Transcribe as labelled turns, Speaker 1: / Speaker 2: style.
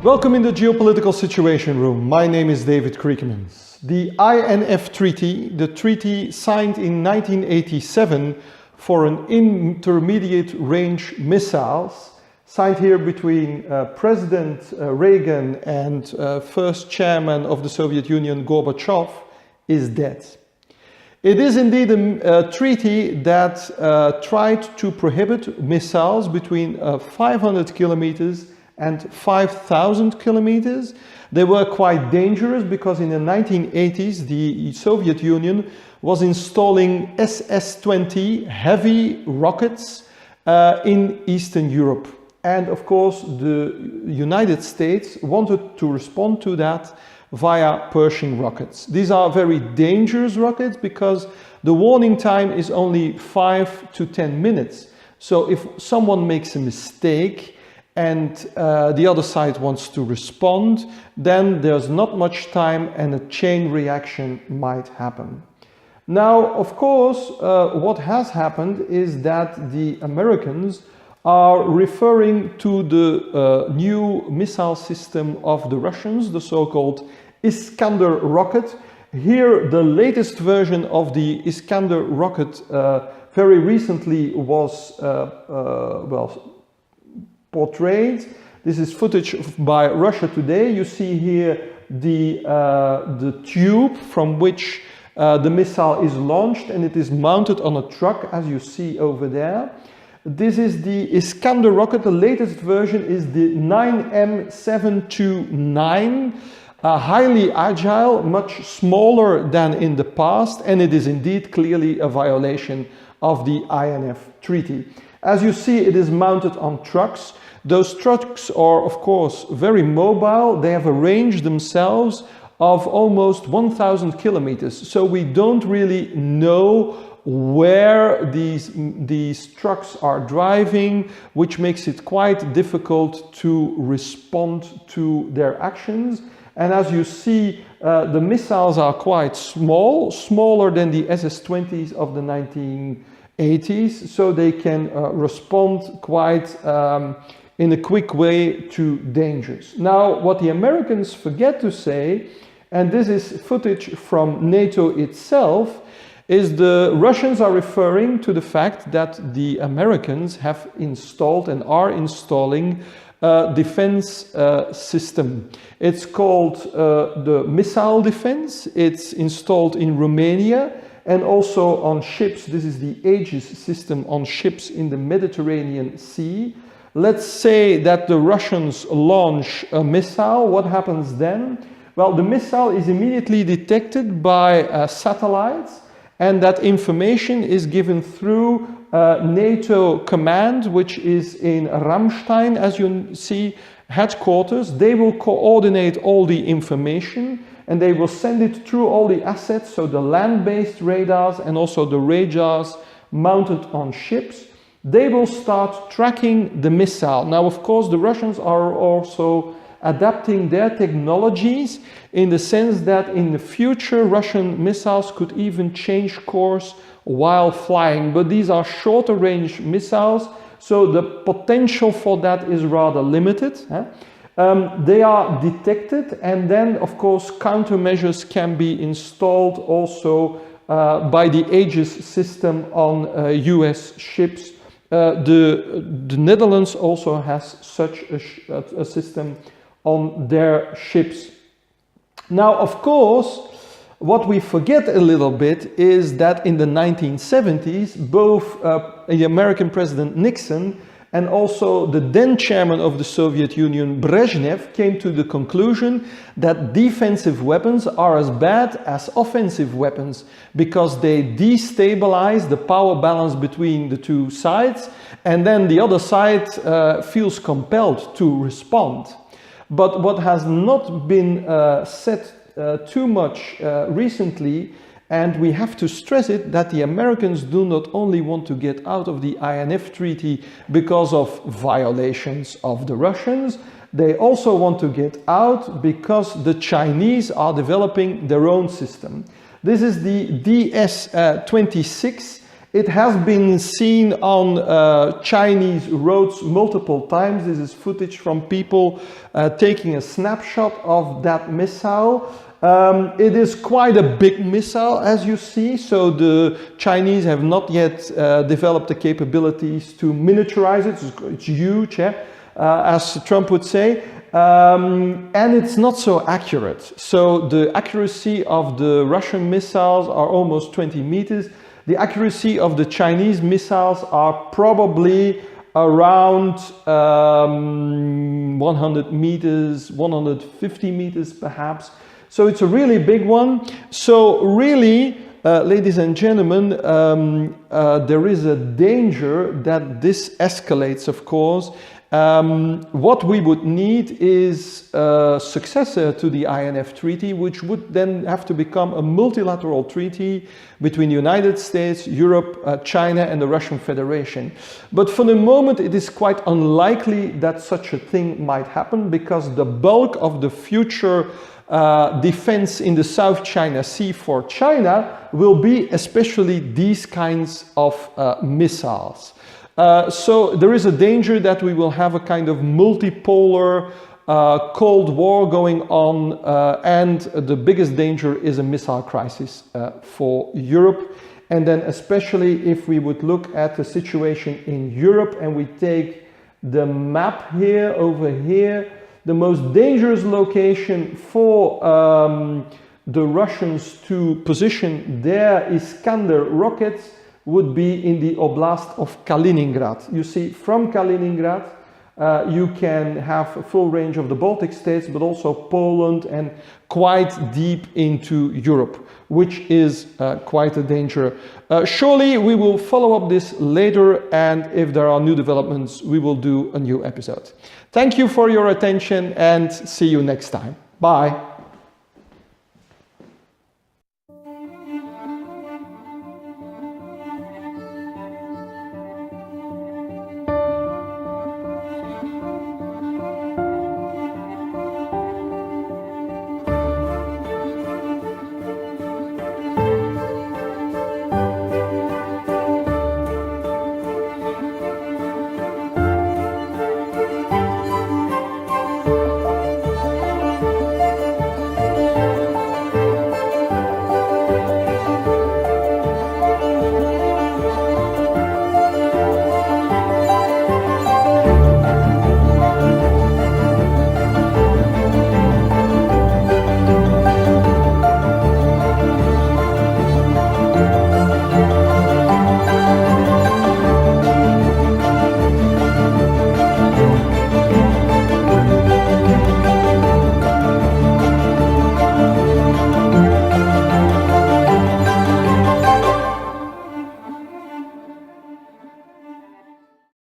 Speaker 1: Welcome in the Geopolitical Situation Room. My name is David Criekemans. The INF Treaty, the treaty signed in 1987 for an intermediate range missiles, signed here between President Reagan and first chairman of the Soviet Union, Gorbachev, is dead. It is indeed a treaty that tried to prohibit missiles between 500 kilometers and 5,000 kilometers. They were quite dangerous because in the 1980s, the Soviet Union was installing SS-20 heavy rockets in Eastern Europe. And of course, the United States wanted to respond to that via Pershing rockets. These are very dangerous rockets because the warning time is only 5 to 10 minutes. So if someone makes a mistake and the other side wants to respond, then there's not much time and a chain reaction might happen. Now, of course, what has happened is that the Americans are referring to the new missile system of the Russians, the so-called Iskander rocket. Here, the latest version of the Iskander rocket very recently was portrayed. This is footage by Russia Today. You see here the tube from which the missile is launched, and it is mounted on a truck, as you see over there. This is the Iskander rocket. The latest version is the 9M729, highly agile, much smaller than in the past, and it is indeed clearly a violation of the INF Treaty. As you see, it is mounted on trucks. Those trucks are, of course, very mobile. They have a range themselves of almost 1,000 kilometers. So we don't really know where these trucks are driving, which makes it quite difficult to respond to their actions. And as you see, the missiles are quite small, smaller than the SS-20s of the 1980s, so they can respond quite in a quick way to dangers. Now, what the Americans forget to say, and this is footage from NATO itself, is the Russians are referring to the fact that the Americans have installed and are installing a defense system. It's called the missile defense. It's installed in Romania and also on ships. This is the Aegis system on ships in the Mediterranean Sea. Let's say that the Russians launch a missile. What happens then? Well, the missile is immediately detected by satellites, and that information is given through NATO command, which is in Ramstein, as you see, headquarters. They will coordinate all the information and they will send it through all the assets, so the land-based radars and also the radars mounted on ships. They will start tracking the missile. Now, of course, the Russians are also adapting their technologies in the sense that in the future Russian missiles could even change course while flying, but these are shorter range missiles, so the potential for that is rather limited. They are detected, and then of course countermeasures can be installed also by the Aegis system on US ships. The Netherlands also has such a system on their ships. Now, of course, what we forget a little bit is that in the 1970s, both the American President Nixon and also the then chairman of the Soviet Union, Brezhnev, came to the conclusion that defensive weapons are as bad as offensive weapons because they destabilize the power balance between the two sides, and then the other side feels compelled to respond. But what has not been said too much recently, and we have to stress it, that the Americans do not only want to get out of the INF Treaty because of violations of the Russians, they also want to get out because the Chinese are developing their own system. This is the DS-26. It has been seen on Chinese roads multiple times. This is footage from people taking a snapshot of that missile. It is quite a big missile, as you see, so the Chinese have not yet developed the capabilities to miniaturize it. It's huge, as Trump would say, and it's not so accurate. So the accuracy of the Russian missiles are almost 20 meters. The accuracy of the Chinese missiles are probably around 100 meters, 150 meters perhaps. So it's a really big one. So really, ladies and gentlemen, there is a danger that this escalates, of course. What we would need is a successor to the INF treaty, which would then have to become a multilateral treaty between the United States, Europe, China and the Russian Federation. But for the moment, it is quite unlikely that such a thing might happen, because the bulk of the future defense in the South China Sea for China will be especially these kinds of missiles. So there is a danger that we will have a kind of multipolar Cold War going on, and the biggest danger is a missile crisis for Europe. And then especially if we would look at the situation in Europe and we take the map here, over here, the most dangerous location for the Russians to position their Iskander rockets would be in the Oblast of Kaliningrad. You see, from Kaliningrad, you can have a full range of the Baltic states, but also Poland and quite deep into Europe, which is quite a danger. Surely we will follow up this later, and if there are new developments, we will do a new episode. Thank you for your attention and see you next time. Bye.